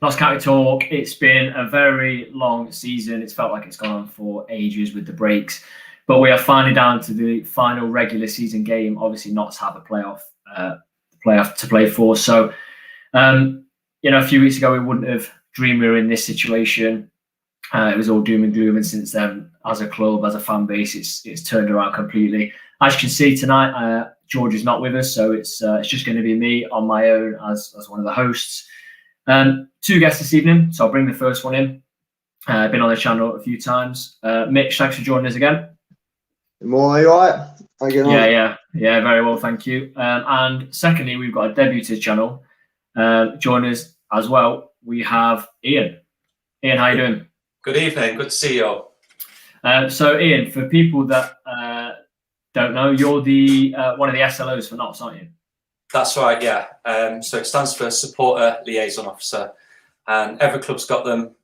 Lost County Talk. It's been a very long season. It's felt like it's gone on for ages with the breaks, but we are finally down to the final regular season game. Obviously, not to have a playoff to play for. So, a few weeks ago we wouldn't have dreamed we were in this situation. It was all doom and gloom, and since then, as a club, as a fan base, it's turned around completely. As you can see tonight, George is not with us, so it's just going to be me on my own as one of the hosts. Two guests this evening, so I'll bring the first one in. Been on the channel a few times. Mitch, thanks for joining us again. Are you all right? Yeah, very well, thank you. And secondly, we've got a debuted channel. Join us as well. We have Ian. Ian, how you doing? Good evening. Good to see you all. So, Ian, for people that don't know, you're the one of the SLOs for Knots, aren't you? That's right, yeah. So it stands for Supporter Liaison Officer, and every club's got them.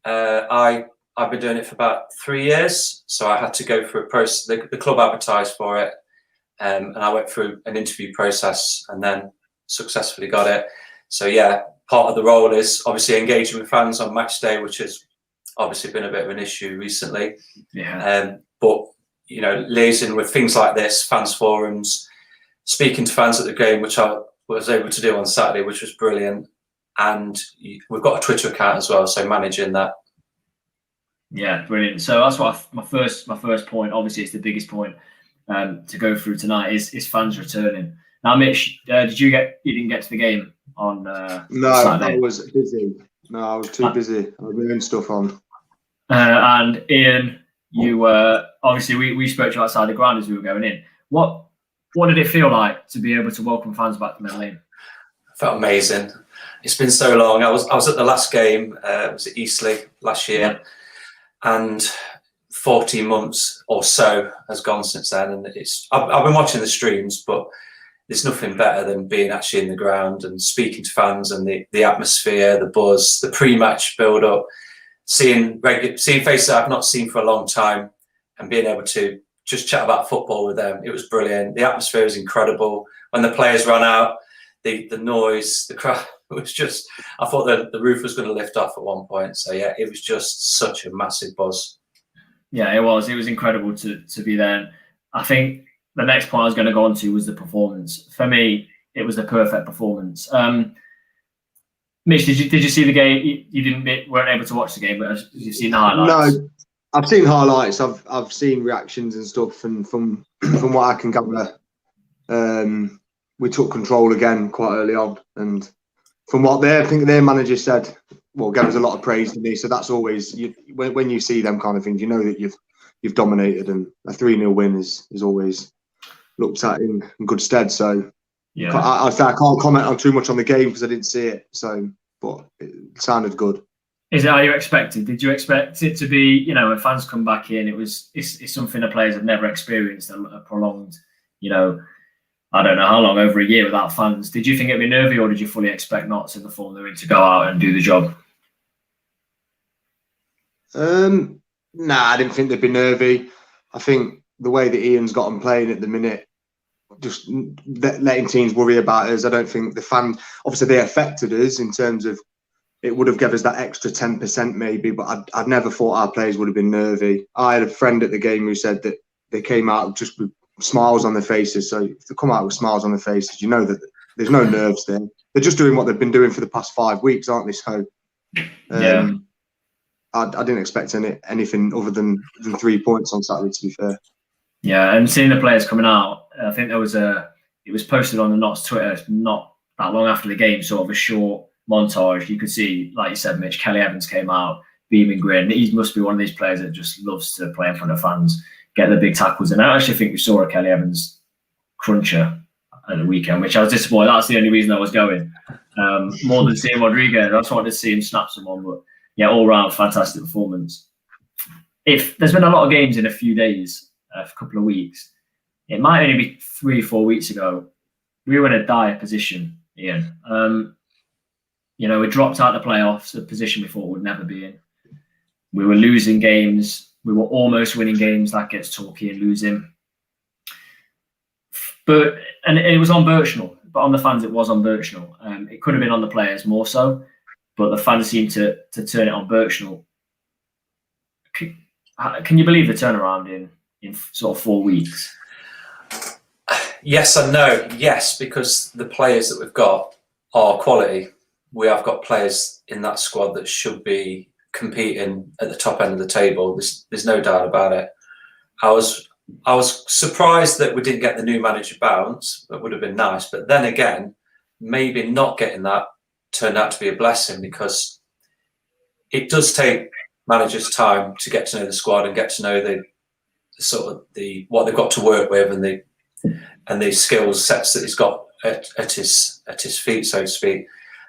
I've been doing it for about 3 years, so I had to go through a process. The club advertised for it, and I went through an interview process and then successfully got it. So yeah, part of the role is obviously engaging with fans on match day, which has obviously been a bit of an issue recently. Yeah. But liaising with things like this, fans forums, speaking to fans at the game, which I was able to do on Saturday, which was brilliant. And we've got a Twitter account as well, so managing that. Yeah, brilliant. So that's what my first point. Obviously, it's the biggest point to go through tonight is fans returning. Now, Mitch, you didn't get to the game on Saturday? I was busy. No, I was too busy. I was doing stuff on. And Ian, you were obviously we spoke to you outside the ground as we were going in. What did it feel like to be able to welcome fans back to Mill Lane? Felt amazing. It's been so long. I was at the last game. It was at Eastleigh last year, and 14 months or so has gone since then. And I've been watching the streams, but there's nothing better than being actually in the ground and speaking to fans and the atmosphere, the buzz, the pre-match build-up, seeing faces I've not seen for a long time, and being able to just chat about football with them. It was brilliant. The atmosphere was incredible. When the players ran out, the noise, the crowd, it was just, I thought the roof was going to lift off at one point. So yeah, it was just such a massive buzz. Yeah, it was incredible to be there. I think the next point I was going to go on to was the performance. For me, it was the perfect performance. Mitch, did you see the game? You weren't able to watch the game, but you've seen the highlights. No, I've seen highlights. I've seen reactions and stuff, and from what I can gather, we took control again quite early on. And from what I think their manager said, gave us a lot of praise to me. So that's always when you see them kind of things, you know that you've dominated, and a 3-0 win is always looked at in good stead. So yeah, I can't comment on too much on the game because I didn't see it. So, but it sounded good. Is it how you expected? Did you expect it to be, when fans come back in, it's something the players have never experienced, a prolonged, I don't know how long, over a year without fans. Did you think it'd be nervy, or did you fully expect Knots in the form they're in to go out and do the job? Nah, I didn't think they'd be nervy. I think the way that Ian's got them playing at the minute, just letting teams worry about us. I don't think the fan, obviously they affected us in terms of it would have given us that extra 10% maybe, but I'd never thought our players would have been nervy. I had a friend at the game who said that they came out just with smiles on their faces. So if they come out with smiles on their faces, you know that there's no nerves there. They're just doing what they've been doing for the past 5 weeks, aren't they? So yeah. I didn't expect anything other than 3 points on Saturday, to be fair. Yeah, and seeing the players coming out, I think it was posted on the Knots Twitter not that long after the game, sort of a short montage. You could see, like you said, Mitch, Kelly Evans came out, beaming grin. He must be one of these players that just loves to play in front of fans, get the big tackles. And I actually think we saw a Kelly Evans cruncher at the weekend, which I was disappointed. That's the only reason I was going. More than seeing Rodriguez, I just wanted to see him snap someone. But yeah, all round fantastic performance. If there's been a lot of games in a few days, a couple of weeks, it might only be 3 or 4 weeks ago, we were in a dire position, Ian. We dropped out the playoffs, a position we thought we'd never be in. We were losing games. We were almost winning games. That gets talky and losing. And it was on Birchnell, but on the fans it was on Birchnell. It could have been on the players more so. but the fans seem to turn it on Birchnell. Can you believe the turnaround in sort of 4 weeks? Yes and no. Yes, because the players that we've got are quality. We have got players in that squad that should be competing at the top end of the table. There's no doubt about it. I was surprised that we didn't get the new manager bounce. That would have been nice. But then again, maybe not getting that turned out to be a blessing, because it does take managers time to get to know the squad and get to know the what they've got to work with and the skills sets that he's got at his feet, so to speak.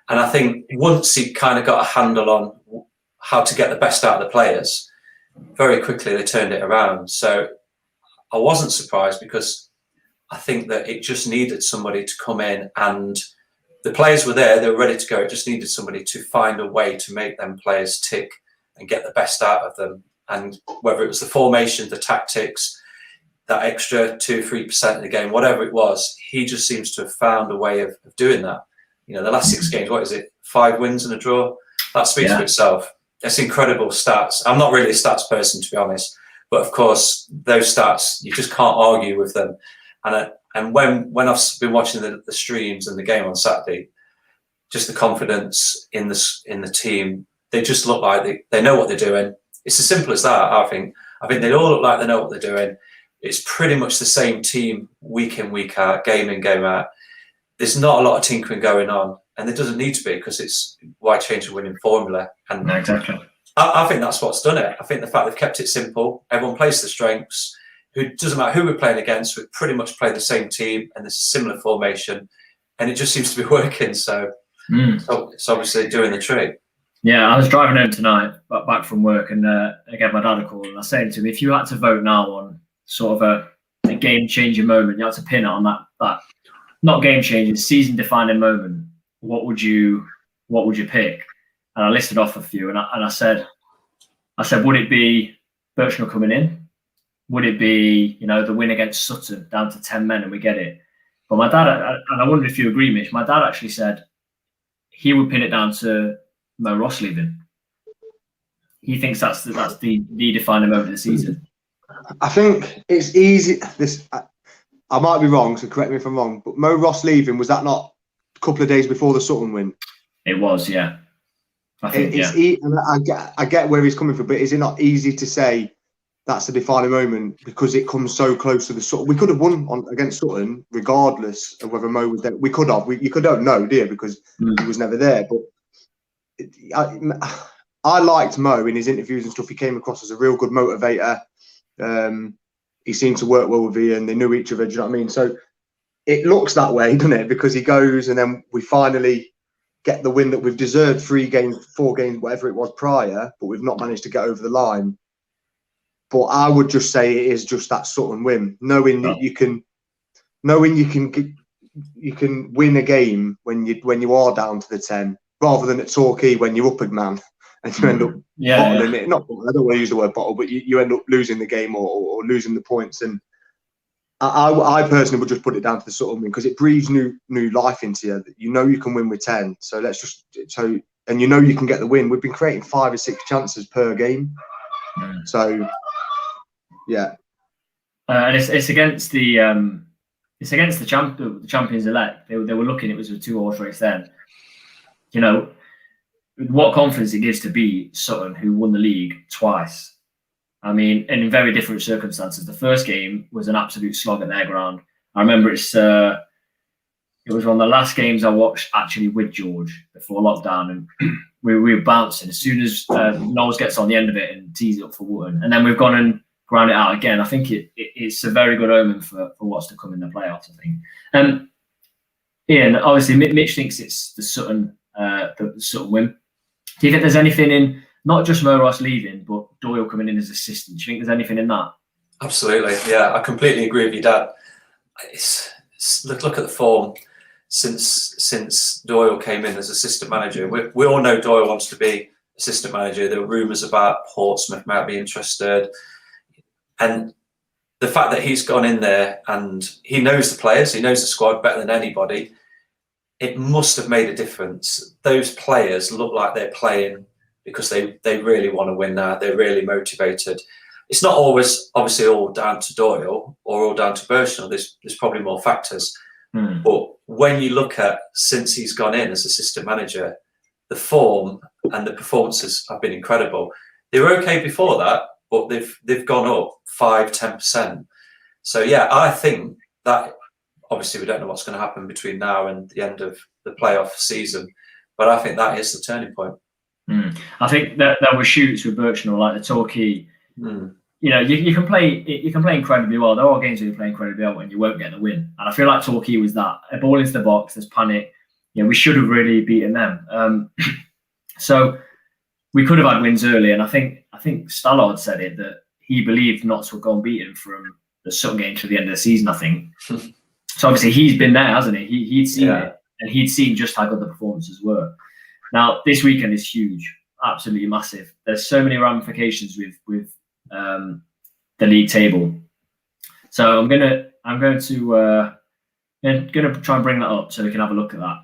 And I think once he kind of got a handle on how to get the best out of the players, very quickly they turned it around. So I wasn't surprised, because I think that it just needed somebody to come in, and the players were there, they were ready to go. It just needed somebody to find a way to make them players tick and get the best out of them. And whether it was the formation, the tactics, that extra 2-3% of the game, whatever it was, he just seems to have found a way of doing that. You know, the last 6 games, what is it? 5 wins and a draw? That speaks for itself. It's incredible stats. I'm not really a stats person, to be honest, but of course, those stats, you just can't argue with them. And when I've been watching the streams and the game on Saturday, just the confidence in the team, they just look like they know what they're doing. It's as simple as that, I think. I think they all look like they know what they're doing. It's pretty much the same team week in, week out, game in, game out. There's not a lot of tinkering going on, and there doesn't need to be, because it's why change a winning formula. And No, exactly. I think that's what's done it. I think the fact they've kept it simple, everyone plays the strengths. It doesn't matter who we're playing against, we pretty much play the same team and there's a similar formation, and it just seems to be working. So it's obviously doing the trick. Yeah, I was driving home tonight, back from work, and I gave my dad a call, and I was saying to him, if you had to vote now on sort of a game-changing moment, you had to pin it on that not game-changing, season-defining moment, what would you pick? And I listed off a few, and I said, would it be Birchnell coming in? Would it be, the win against Sutton down to 10 men and we get it? But my dad, and I wonder if you agree, Mitch, my dad actually said he would pin it down to Mo Ross leaving. He thinks that's the defining moment of the season. I think it's easy. I might be wrong, so correct me if I'm wrong, but Mo Ross leaving, was that not a couple of days before the Sutton win? It was, yeah. I think, I get where he's coming from, but is it not easy to say that's the defining moment because it comes so close to the Sutton? We could have won against Sutton regardless of whether Mo was there. We could have. You don't know, do you? Because he was never there. But I liked Mo in his interviews and stuff. He came across as a real good motivator. He seemed to work well with Ian. They knew each other. Do you know what I mean? So it looks that way, doesn't it? Because he goes and then we finally get the win that we've deserved 3 games, 4 games, whatever it was prior, but we've not managed to get over the line. But I would just say it is just that Sutton win, knowing that you can win a game when you are down to the 10, rather than at Torquay when you're up a man and you end up bottling it. Not, I don't want to use the word bottle, but you end up losing the game or losing the points. And I personally would just put it down to the Sutton win because it breathes new life into you. You can win with 10. So and you can get the win. We've been creating 5 or 6 chances per game. So yeah. And it's against the champions elect. They were looking. It was a 2-horse race then. What confidence it gives to beat Sutton, who won the league twice. I mean, and in very different circumstances. The first game was an absolute slog at their ground. I remember it was one of the last games I watched actually with George before lockdown, and we were bouncing as soon as Knowles gets on the end of it and tees it up for Wootton, and then we've gone and ground it out again. I think it's a very good omen for what's to come in the playoffs, I think. Ian, obviously Mitch thinks it's the Sutton win. Do you think there's anything in not just Mo Ross leaving, but Doyle coming in as assistant? Do you think there's anything in that? Absolutely, yeah. I completely agree with you, Dad. Look at the form since Doyle came in as assistant manager. We all know Doyle wants to be assistant manager. There were rumours about Portsmouth might be interested. And the fact that he's gone in there and he knows the players, he knows the squad better than anybody. it must have made a difference. Those players look like they're playing because they really want to win now. They're really motivated. It's not always obviously all down to Doyle or all down to Burchell. There's probably more factors. But when you look at since he's gone in as assistant manager, the form and the performances have been incredible. They were okay before that, but they've gone up 5-10%. So yeah, I think that obviously we don't know what's going to happen between now and the end of the playoff season, but I think that is the turning point. I think that there were shoots with Burchell, like the Torquay. You know, you can play incredibly well. There are games where you play incredibly well when you won't get the win, and I feel like Torquay was that. A ball into the box, there's panic. You know, we should have really beaten them. So we could have had wins early, and I think Stallard said it that he believed Notts would go unbeaten from the Sutton game to the end of the season. I think. So obviously he's been there, hasn't he? He'd seen it, and he'd seen just how good the performances were. Now this weekend is huge, absolutely massive. There's so many ramifications with the league table. So I'm gonna try and bring that up so we can have a look at that.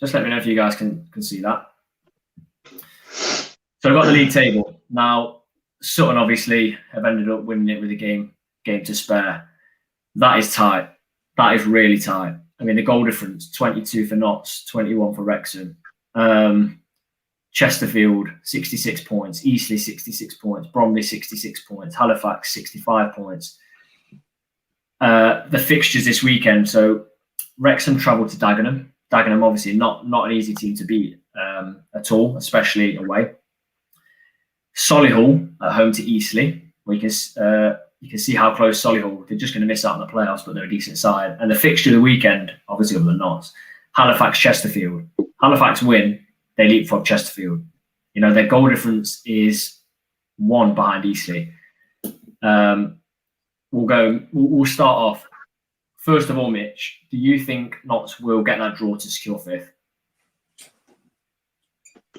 Just let me know if you guys can see that. So I've got the league table now. Sutton obviously have ended up winning it with a game to spare. That is tight. That is really tight. I mean, the goal difference, 22 for Notts, 21 for Wrexham. Chesterfield, 66 points. Eastleigh, 66 points. Bromley, 66 points. Halifax, 65 points. The fixtures this weekend. So Wrexham travel to Dagenham. Dagenham, obviously, not an easy team to beat at all, especially away. Solihull at home to Eastleigh. You can see how close Solihull. They're just going to miss out on the playoffs, but they're a decent side. And the fixture of the weekend, obviously, other than Notts, Halifax, Chesterfield. Halifax win, they leapfrog Chesterfield. You know, their goal difference is 1 behind Eastleigh. We'll start off. First of all, Mitch, do you think Notts will get that draw to secure 5th?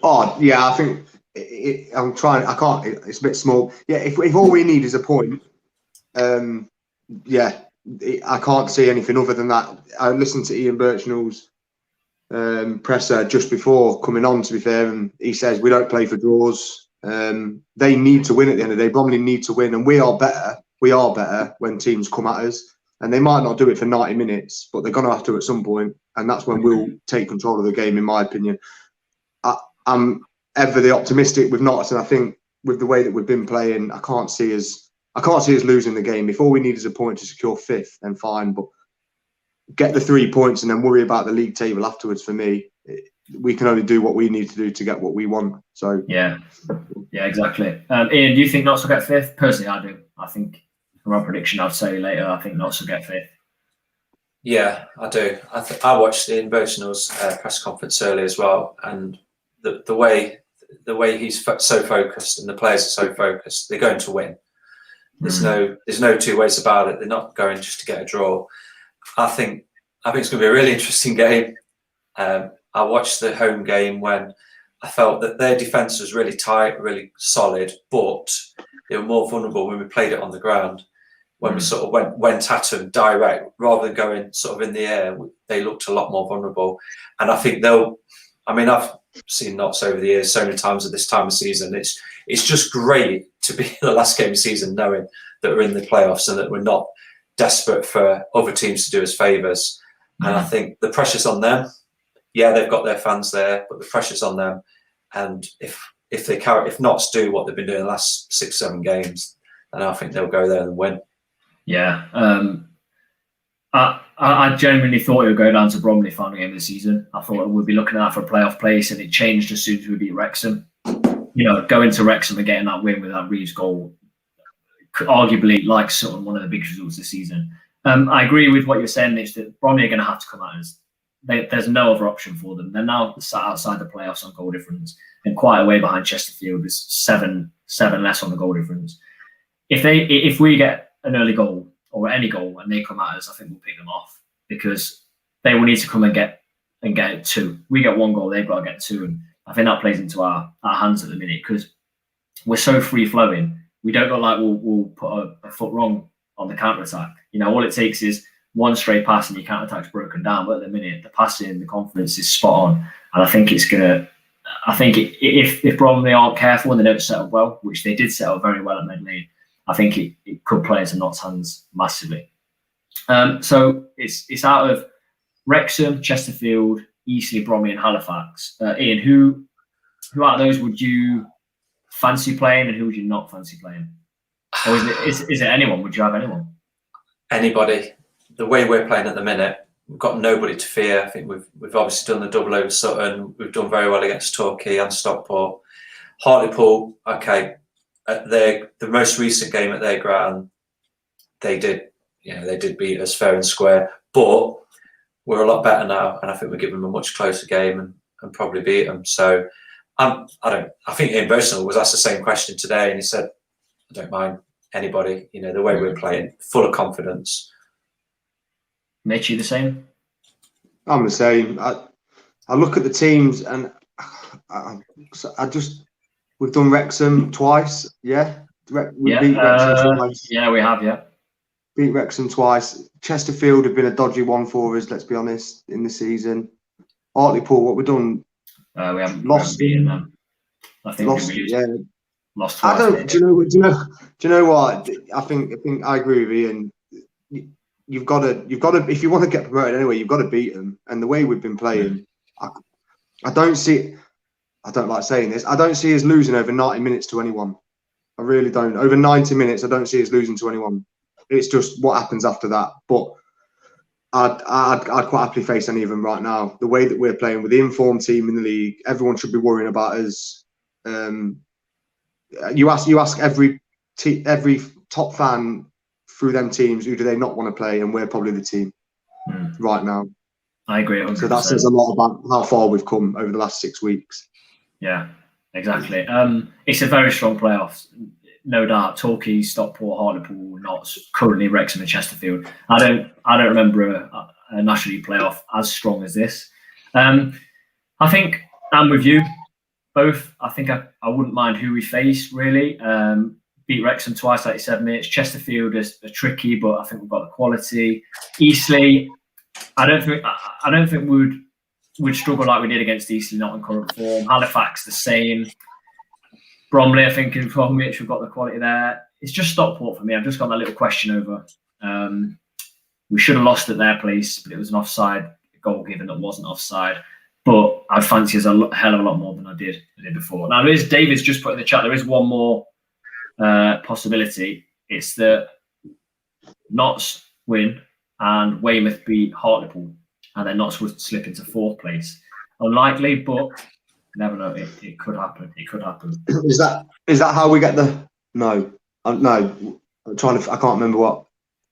Oh, yeah, I think I'm trying. I can't. It's a bit small. Yeah, if all we need is a point, I can't see anything other than that. I listened to Ian Birchnell's presser just before coming on, to be fair, and he says we don't play for draws. They need to win at the end of the day. Bromley need to win, and we are better. We are better when teams come at us, and they might not do it for 90 minutes, but they're going to have to at some point, and that's when we'll take control of the game, in my opinion. I'm ever the optimistic with Notts, and I think with the way that we've been playing, I can't see us losing the game. If all we need is a point to secure 5th, then fine, but get the 3 points and then worry about the league table afterwards. For me, we can only do what we need to do to get what we want. So yeah, exactly. Ian, do you think Notts will get 5th? Personally, I do. I think from our prediction, I'd say later, I think Notts will get 5th. Yeah, I do. I watched Ian Birchnell's press conference earlier as well, and the way he's so focused and the players are so focused, they're going to win. There's no two ways about it. They're not going just to get a draw. I think it's going to be a really interesting game. I watched the home game when I felt that their defence was really tight, really solid, but they were more vulnerable when we played it on the ground. When we sort of went at them direct rather than going sort of in the air, they looked a lot more vulnerable. And I think I've seen Notts over the years so many times at this time of season. It's just great to be the last game of season knowing that we're in the playoffs and that we're not desperate for other teams to do us favours. And I think the pressure's on them. Yeah, they've got their fans there, but the pressure's on them. And if Notts do what they've been doing the last 6-7 games, then I think they'll go there and win. Yeah. I genuinely thought it would go down to Bromley final game of the season. I thought we'd be looking at that for a playoff place, and it changed as soon as we beat Wrexham. You know, going to Wrexham and getting that win with that Reeves goal, arguably, like Sutton, one of the biggest results this season. I agree with what you're saying, Mitch, that Bromley are going to have to come at us. There's no other option for them. They're now sat outside the playoffs on goal difference and quite a way behind Chesterfield. There's seven less on the goal difference. If we get an early goal or any goal and they come at us, I think we'll pick them off, because they will need to come and get 2. We get 1 goal, they've got to get 2, and I think that plays into our hands at the minute because we're so free flowing. We don't look like we'll put a foot wrong on the counter attack. You know, all it takes is one stray pass and your counter attack's broken down. But at the minute, the passing, the confidence is spot on, and I think it's gonna. I think if Bromley aren't careful and they don't set up well, which they did set up very well at Medley, I think it could play into Notts' hands massively. So it's out of Wrexham, Chesterfield, Eastleigh, Bromley, and Halifax. Ian, who out of those would you fancy playing, and who would you not fancy playing? Or is it anyone? Would you have anyone? Anybody. The way we're playing at the minute, we've got nobody to fear. I think we've obviously done the double over Sutton. We've done very well against Torquay and Stockport. Hartlepool, okay, at the most recent game at their ground, they did beat us fair and square. But we're a lot better now, and I think we're giving them a much closer game and probably beat them. So I think Ian Bosanel was asked the same question today, and he said, I don't mind anybody. The way we're playing, full of confidence. Mitch, you the same? I'm the same. I look at the teams and we've done Wrexham twice. Yeah, we beat Wrexham twice. Yeah, we have. Yeah, beat Wrexham twice. Chesterfield have been a dodgy one for us. Let's be honest. In the season, Hartlepool, what we've done? We haven't beaten them. I think lost twice. Do you know what? I think I agree with Ian. You've got to if you want to get promoted anyway, you've got to beat them. And the way we've been playing, I don't like saying this. I don't see us losing over 90 minutes to anyone. I really don't. Over 90 minutes, I don't see us losing to anyone. It's just what happens after that. But I'd quite happily face any of them right now. The way that we're playing with the informed team in the league, everyone should be worrying about us. You ask every top fan through them teams, who do they not want to play? And we're probably the team right now. I agree. 100%. So that says a lot about how far we've come over the last 6 weeks. Yeah, exactly. It's a very strong playoff, no doubt. Torquay, Stockport, Hartlepool, Notts, currently Wrexham and Chesterfield. I don't remember a National League playoff as strong as this. I think I'm with you both. I think I wouldn't mind who we face really. Beat Wrexham twice, like you said, Mitch. Chesterfield is tricky, but I think we've got the quality. Eastleigh, I don't think we'd struggle like we did against Eastleigh, not in current form. Halifax, the same. Bromley, I think, in form, Mitch, we've got the quality there. It's just Stockport for me. I've just got that little question over. We should have lost at their place, but it was an offside goal given that wasn't offside. But I'd fancy us a hell of a lot more than I did before. Now, David's just put in the chat, there is one more possibility. It's that Notts win and Weymouth beat Hartlepool, and then Notts would slip into 4th place. Unlikely, but never know. It could happen. It could happen. Is that how we get the? No. I'm trying to. I can't remember what.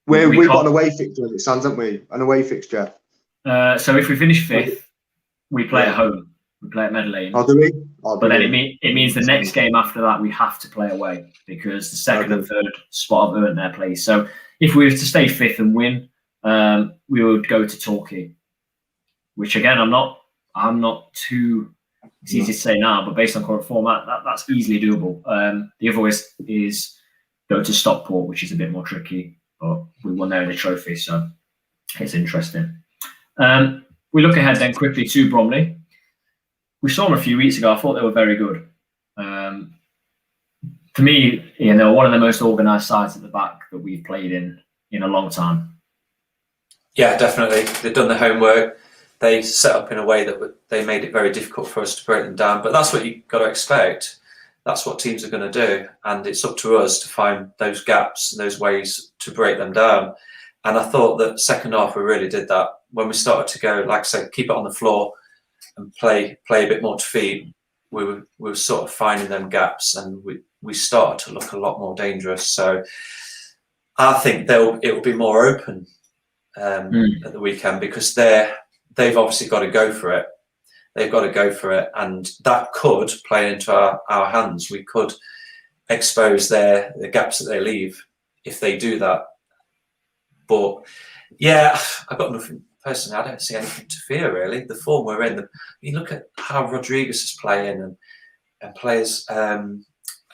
We've got an away fixture. It sounds, haven't we? An away fixture. So if we finish 5th, we play at home. We play at Medley. Oh, do we? But then it means the next game after that we have to play away because the 2nd and 3rd spot have earned their place. So if we were to stay 5th and win, we would go to Torquay, which again I'm not too. It's easy to say now, but based on current format, that's easily doable. The other is go to Stockport, which is a bit more tricky, but we won there in the trophy, so it's interesting. We look ahead then quickly to Bromley. We saw them a few weeks ago. I thought they were very good. For me, they're one of the most organised sides at the back that we've played in a long time. Yeah, definitely. They've done the homework. They set up in a way that they made it very difficult for us to break them down. But that's what you've got to expect. That's what teams are going to do. And it's up to us to find those gaps and those ways to break them down. And I thought that second half we really did that. When we started to go, like I said, keep it on the floor and play a bit more to feed, we were sort of finding them gaps, and we started to look a lot more dangerous. So I think it will be more open at the weekend because they've obviously got to go for it. They've got to go for it, and that could play into our hands. We could expose the gaps that they leave if they do that. But yeah, I've got nothing. Personally, I don't see anything to fear, really. The form we're in, you look at how Rodriguez is playing and players,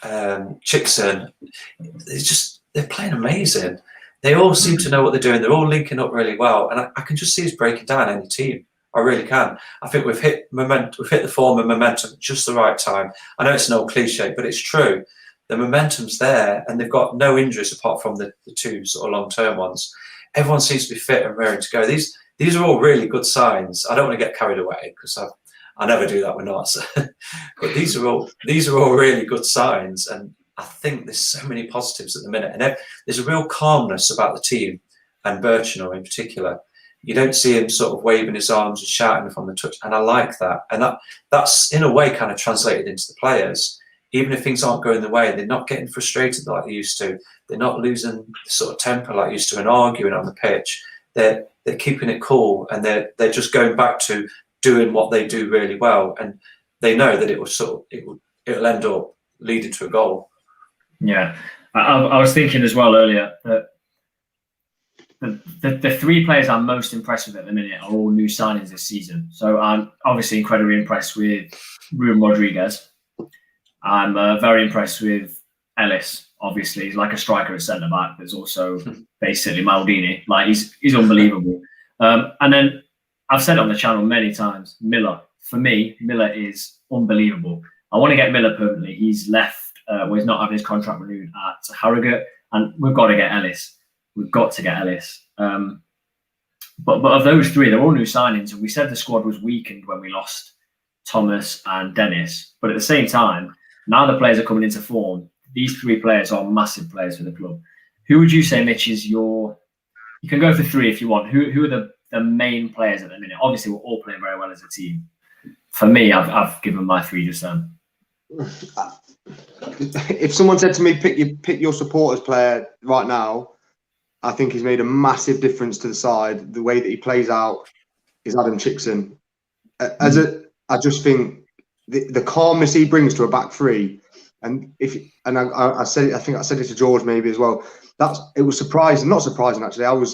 Chickson, they're playing amazing. they all seem to know what they're doing. They're all linking up really well, and I can just see us breaking down any team. I really can. I think we've hit the form and momentum at just the right time. I know it's an old cliche, but it's true. The momentum's there, and they've got no injuries apart from the two sort of long-term ones. Everyone seems to be fit and raring to go. These are all really good signs. I don't want to get carried away because I never do that with Notts. But these are all really good signs, and I think there's so many positives at the minute, and there's a real calmness about the team, and Birchenall in particular. You don't see him sort of waving his arms and shouting from the touch, and I like that. And that's in a way kind of translated into the players. Even if things aren't going the way, they're not getting frustrated like they used to. They're not losing the sort of temper like they used to and arguing on the pitch. They're keeping it cool, and they're just going back to doing what they do really well, and they know that it'll end up leading to a goal. Yeah, I was thinking as well earlier that the three players I'm most impressed with at the minute are all new signings this season. So I'm obviously incredibly impressed with Ruben Rodriguez. I'm very impressed with Ellis. Obviously, he's like a striker at centre back. There's also basically Maldini. Like he's unbelievable. And then I've said it on the channel many times. Miller, for me, Miller is unbelievable. I want to get Miller permanently. He's left. He's not having his contract renewed at Harrogate, and we've got to get Ellis. We've got to get Ellis. But of those three, they're all new signings. And we said the squad was weakened when we lost Thomas and Dennis. But at the same time, now the players are coming into form. These three players are massive players for the club. Who would you say, Mitch, is your... You can go for three if you want. Who are the main players at the minute? Obviously, we're all playing very well as a team. For me, I've given my three just then. If someone said to me, pick your supporters player right now, I think he's made a massive difference to the side. The way that he plays out is Adam Chickson. I just think the calmness he brings to a back three, I said it, I think I said it to George maybe as well. It was surprising, not surprising actually.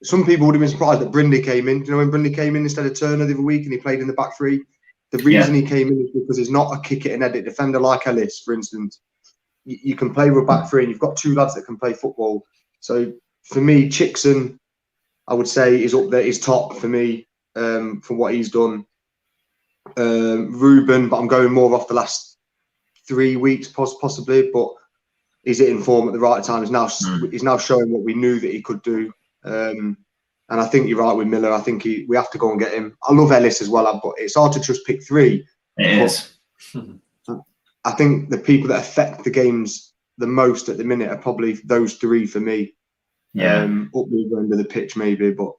Some people would have been surprised that Brindley came in. Do you know when Brindley came in instead of Turner the other week and he played in the back three? The reason he came in is because he's not a kick it and edit defender like Ellis, for instance. You can play with a back three, and you've got two lads that can play football. So for me, Chickson, I would say, is up there. Is top for me for what he's done. Ruben, but I'm going more off the last 3 weeks possibly. But he's hitting form at the right time. He's now showing what we knew that he could do. And I think you're right with Miller. I think we have to go and get him. I love Ellis as well, but it's hard to just pick three. It is. I think the people that affect the games the most at the minute are probably those three for me. Yeah. Up the other end of the pitch maybe, but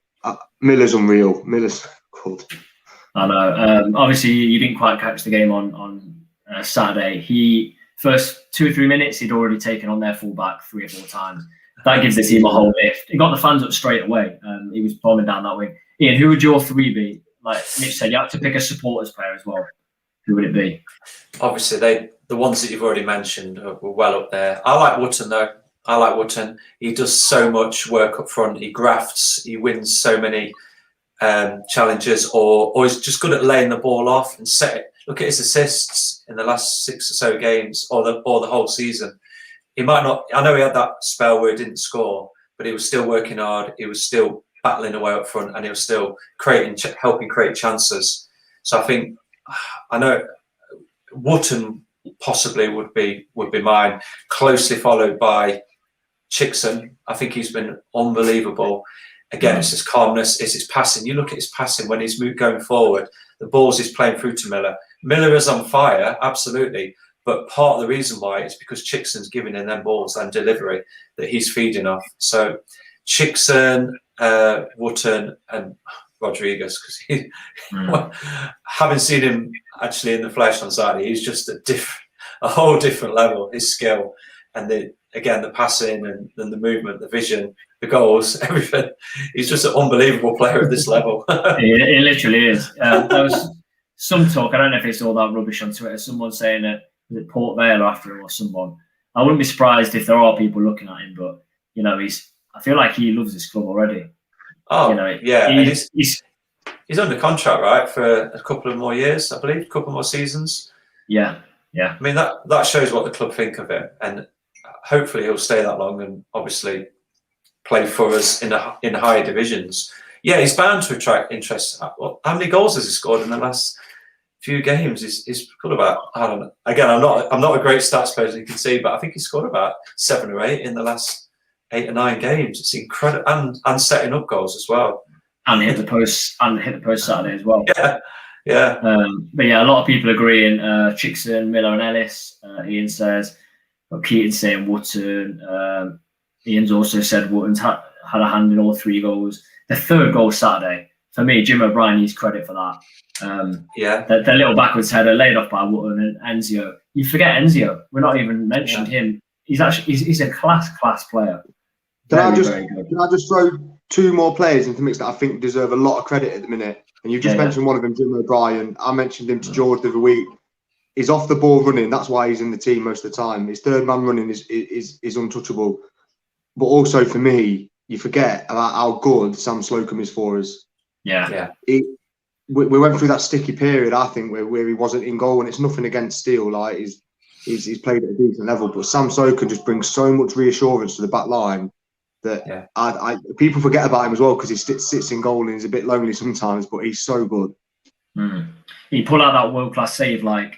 Miller's unreal. Miller's good. I know. Obviously, you didn't quite catch the game on Saturday. He first 2 or 3 minutes, he'd already taken on their fullback 3 or 4 times. That gives the team a whole lift. He got the fans up straight away. He was bombing down that wing. Ian, who would your three be? Like Mitch said, you have to pick a supporters player as well. Who would it be? Obviously, the ones that you've already mentioned were well up there. I like Wootton though. I like Wootton. He does so much work up front. He grafts. He wins so many challenges, or he's just good at laying the ball off and set it. Look at his assists in the last 6 or so games, or the whole season. He might not. I know he had that spell where he didn't score, but he was still working hard. He was still battling away up front, and he was still helping create chances. So I know Wootton possibly would be mine, closely followed by Chickson. I think he's been unbelievable. Again, it's his calmness, it's his passing. You look at his passing when he's going forward, the balls he's playing through to Miller. Miller is on fire, absolutely. But part of the reason why is because Chickson's giving in them balls and delivery that he's feeding off. So Chickson, Wootton, and Rodriguez, because having seen him actually in the flesh on Saturday, he's just a whole different level. His skill and the passing and the movement, the vision, the goals, everything. He's just an unbelievable player at this level. It literally is. There was some talk. I don't know if it's all that rubbish on Twitter. Someone saying that Port Vale after him or someone. I wouldn't be surprised if there are people looking at him, but I feel like he loves his club already. Oh, yeah. He's under contract, right, for a couple of more years, I believe, a couple more seasons. Yeah. I mean, that shows what the club think of him, and hopefully he'll stay that long. And obviously, play for us in higher divisions. Yeah, he's bound to attract interest. How many goals has he scored in the last few games? He's got about, I don't know. Again, I'm not a great stats person, you can see, but I think he scored about 7 or 8 in the last 8 or 9 games. It's incredible, and setting up goals as well. And hit the post Saturday as well. Yeah. But yeah, a lot of people agreeing. Chickson, Miller, and Ellis. Ian says, Keaton's saying Wootton. Ian's also said Wootton's had a hand in all 3 goals. The 3rd goal Saturday, for me, Jim O'Brien needs credit for that. The little backwards header laid off by Wootton and Enzio. You forget Enzio. We're not even mentioned him. He's a class player. Can I just throw 2 more players into the mix that I think deserve a lot of credit at the minute? And you just mentioned one of them, Jim O'Brien. I mentioned him to George the other week. He's off the ball running. That's why he's in the team most of the time. His 3rd man running is untouchable. But also for me, you forget about how good Sam Slocum is for us. We went through that sticky period, I think, where he wasn't in goal, and it's nothing against Steele. Like he's played at a decent level, but Sam Slocum just brings so much reassurance to the back line that people forget about him as well, because he sits in goal and he's a bit lonely sometimes, but he's so good. He pulled out that world-class save like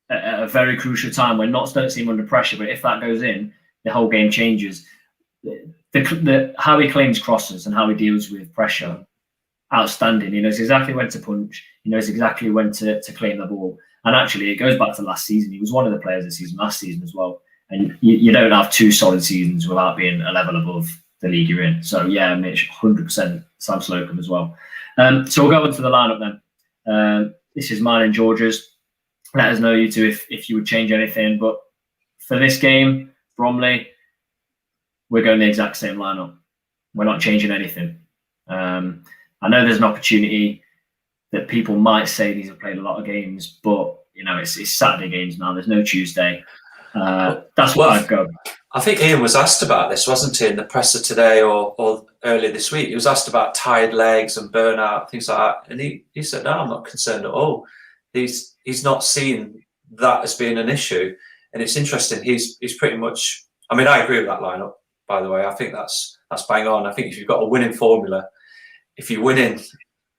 at a very crucial time when Notts don't seem under pressure, but if that goes in, the whole game changes. How he claims crosses and how he deals with pressure, outstanding. He knows exactly when to punch. He knows exactly when to claim the ball. And actually, it goes back to last season. He was one of the players this season, last season as well. And you don't have 2 solid seasons without being a level above the league you're in. So yeah, Mitch, 100% Sam Slocum as well. So we'll go into the lineup then. This is mine and George's. Let us know, you two, if you would change anything. But for this game, Bromley, we're going the exact same lineup. We're not changing anything. I know there's an opportunity that people might say these have played a lot of games, but it's Saturday games now. There's no Tuesday. That's what I'd go. I think Ian was asked about this, wasn't he, in the presser today or earlier this week? He was asked about tired legs and burnout, things like that, and he said, "No, I'm not concerned at all." He's not seen that as being an issue, and it's interesting. He's pretty much. I mean, I agree with that lineup. By the way, I think that's bang on. I think if you've got a winning formula, if you're winning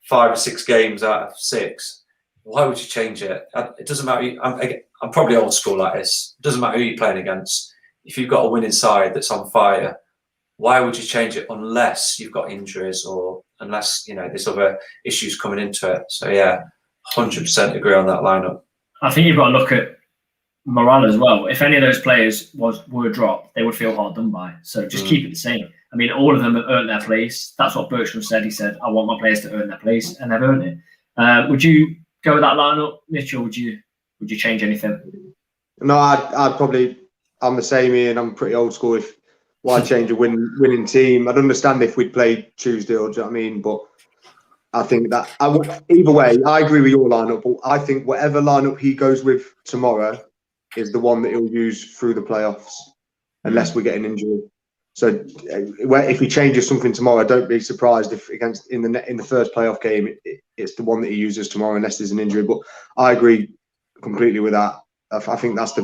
5 or 6 games out of 6, why would you change it? It doesn't matter. I'm probably old school like this. It doesn't matter who you're playing against. If you've got a winning side that's on fire, why would you change it unless you've got injuries or unless there's other issues coming into it? So yeah, 100% agree on that lineup. I think you've got to look at morale as well. If any of those players were dropped, they would feel hard done by. So just keep it the same. I mean, all of them have earned their place. That's what Bertram said. He said, "I want my players to earn their place," and they've earned it. Would you go with that lineup, Mitch, or would you change anything? No, I'd probably. I'm the same, Ian. I'm pretty old school. Why change a winning team? I'd understand if we'd played Tuesday, or do you know what I mean? But I think that either way, I agree with your lineup. But I think whatever lineup he goes with tomorrow is the one that he'll use through the playoffs, unless we get an injury. So if he changes something tomorrow, don't be surprised if in the first playoff game it's the one that he uses tomorrow, unless there's an injury. But I agree completely with that. I think that's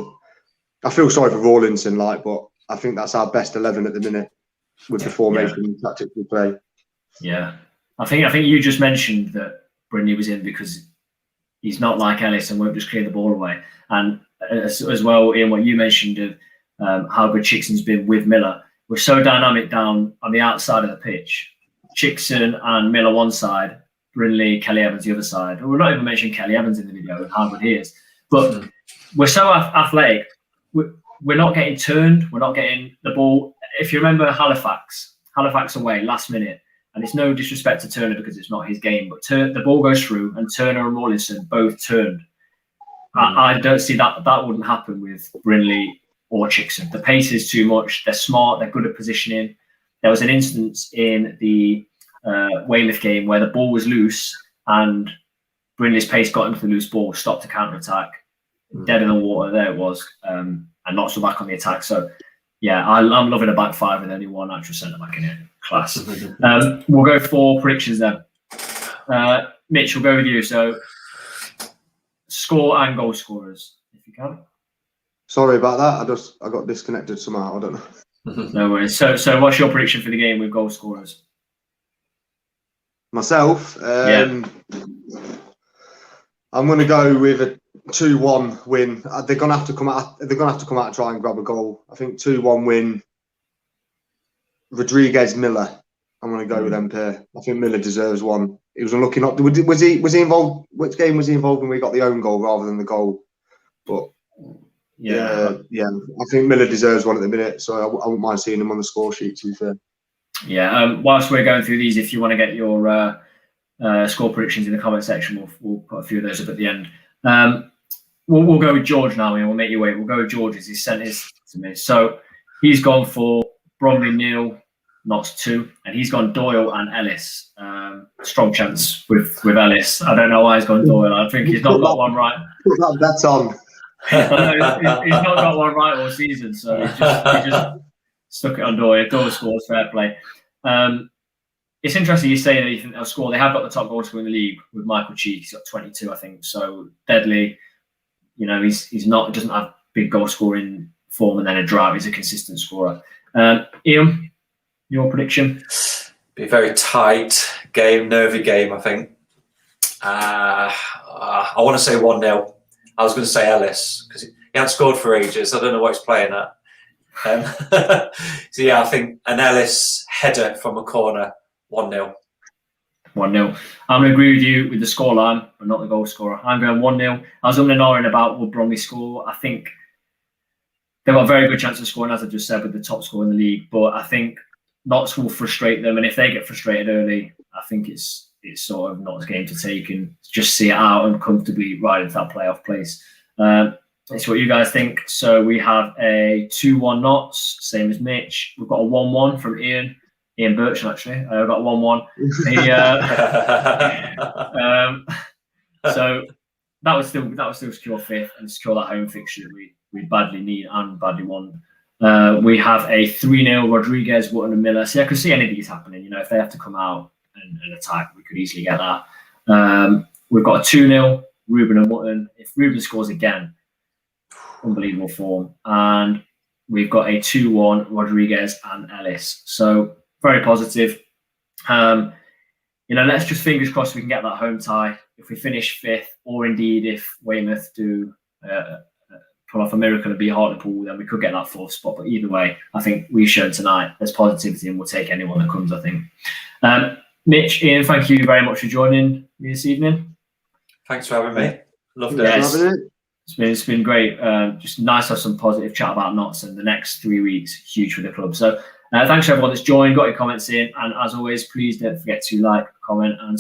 I feel sorry for Rawlinson, but I think that's our best 11 at the minute with the formation and tactics we play. Yeah, I think you just mentioned that Brindley was in because he's not like Ellis and won't just clear the ball away. And as well, Ian, what you mentioned of how good Chickson's been with Miller. We're so dynamic down on the outside of the pitch. Chickson and Miller one side, Brindley, Kelly Evans the other side. We're not even mentioning Kelly Evans in the video and how good he is. But we're so athletic. We're not getting turned. We're not getting the ball. If you remember Halifax away last minute, and it's no disrespect to Turner because it's not his game, but the ball goes through and Turner and Rawlinson both turned. I don't see that wouldn't happen with Brindley or Chickson. The pace is too much. They're smart. They're good at positioning. There was an instance in the Weymouth game where the ball was loose and Brindley's pace got into the loose ball, stopped a counter-attack. Dead in the water, there it was, and knocks her back on the attack. So, yeah, I'm loving a back 5 with only one actual centre-back in it. Class. We'll go for predictions then. Mitch, we'll go with you. So, score and goal scorers, if you can. Sorry about that. I got disconnected somehow. I don't know. No worries. So what's your prediction for the game with goal scorers? Myself, I'm going to go with a 2-1 win. They're going to have to come out. They're going to have to come out and try and grab a goal. I think 2-1 win. Rodriguez Miller. I'm going to go with them pair. I think Miller deserves one. He was unlucky not. Was he involved? Which game was he involved when we got the own goal rather than the goal? But yeah. I think Miller deserves one at the minute. So I wouldn't mind seeing him on the score sheet. To be fair. Yeah. Whilst we're going through these, if you want to get your score predictions in the comment section, we'll put a few of those up at the end. We'll go with George now, and we'll make you wait. We'll go with George as he sent his to me. So he's gone for Bromley 0, Notts 2, and he's gone Doyle and Ellis. Strong chance with Ellis. I don't know why he's gone Doyle. I think he's not got one right. That's on. He's not got one right all season, so he just stuck it on Doyle. Doyle scores, fair play. It's interesting you say that you think they'll score. They have got the top goal scorer in the league with Michael Cheek. He's got 22, I think. So deadly. He's not doesn't have big goal scoring form and then a drive. He's a consistent scorer. Ian, your prediction? Be a very tight game, nervy game, I think. I want to say 1-0. I was going to say Ellis because he hasn't scored for ages. I don't know what he's playing at. So yeah, I think an Ellis header from a corner, 1-0. 1-0. I'm going to agree with you with the scoreline, but not the goal scorer. I'm going 1-0. I was umming about will Bromley score. I think they've got a very good chance of scoring, as I just said, with the top scorer in the league. But I think Notts will frustrate them, and if they get frustrated early, I think it's sort of Notts' game to take and just see it out and comfortably ride into that playoff place. That's what you guys think. So we have a 2-1 Notts, same as Mitch. We've got a 1-1 from Ian Birchall, actually. I've got 1-1. So that was still secure fifth and secure that home fixture that we badly need and badly want. We have a 3-0 Rodriguez, Wootton and Miller. See, I could see any of these happening. If they have to come out and attack, we could easily get that. We've got a 2-0 Ruben and Wootton. If Ruben scores again, unbelievable form. And we've got a 2-1 Rodriguez and Ellis. So very positive. Let's just fingers crossed we can get that home tie. If we finish fifth, or indeed if Weymouth do pull off a miracle and be Hartlepool, then we could get that fourth spot. But either way, I think we've shown tonight there's positivity and we'll take anyone that comes, I think. Mitch, Ian, thank you very much for joining me this evening. Thanks for having me. Loved it. Yes. It's been great. Just nice to have some positive chat about Notts, and the next 3 weeks, huge for the club. So thanks to everyone that's joined, got your comments in, and as always, please don't forget to like, comment, and